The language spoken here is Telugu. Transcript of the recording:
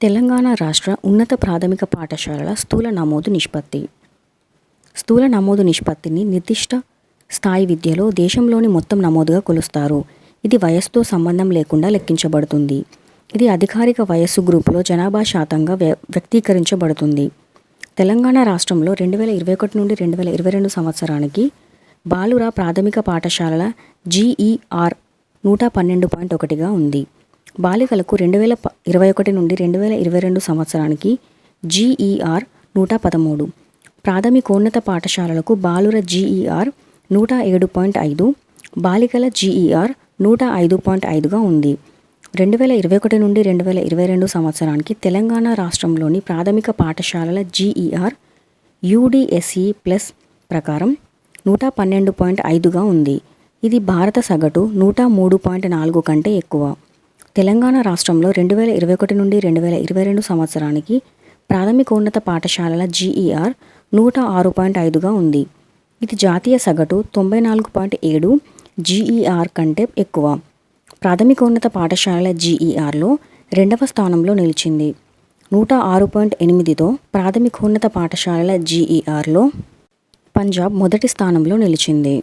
తెలంగాణ రాష్ట్ర ఉన్నత ప్రాథమిక పాఠశాలల స్థూల నమోదు నిష్పత్తి. స్థూల నమోదు నిష్పత్తిని నిర్దిష్ట స్థాయి విద్యలో దేశంలోని మొత్తం నమోదుగా కొలుస్తారు. ఇది వయస్సుతో సంబంధం లేకుండా లెక్కించబడుతుంది. ఇది అధికారిక వయస్సు గ్రూపులో జనాభా శాతంగా వ్యక్తీకరించబడుతుంది. తెలంగాణ రాష్ట్రంలో 2021 నుండి 2022 సంవత్సరానికి బాలుర ప్రాథమిక పాఠశాలల GER 112.1గా ఉంది. బాలికలకు 2021 నుండి 2022 సంవత్సరానికి GER 113. ప్రాథమికోన్నత పాఠశాలలకు బాలుర GER 107.5, బాలికల GER 105.5గా ఉంది. 2021 నుండి 2022 సంవత్సరానికి తెలంగాణ రాష్ట్రంలోని ప్రాథమిక పాఠశాలల GER UDSE+ ప్రకారం 112.5గా ఉంది. ఇది భారత సగటు 103.4 కంటే ఎక్కువ. తెలంగాణ రాష్ట్రంలో 2021 నుండి 2022 సంవత్సరానికి ప్రాథమికోన్నత పాఠశాలల GER 106.5గా ఉంది. ఇది జాతీయ సగటు 94.7 GER కంటే ఎక్కువ. ప్రాథమికోన్నత పాఠశాలల GERలో 2వ స్థానంలో నిలిచింది. 106.8తో ప్రాథమికోన్నత పాఠశాలల GERలో పంజాబ్ మొదటి స్థానంలో నిలిచింది.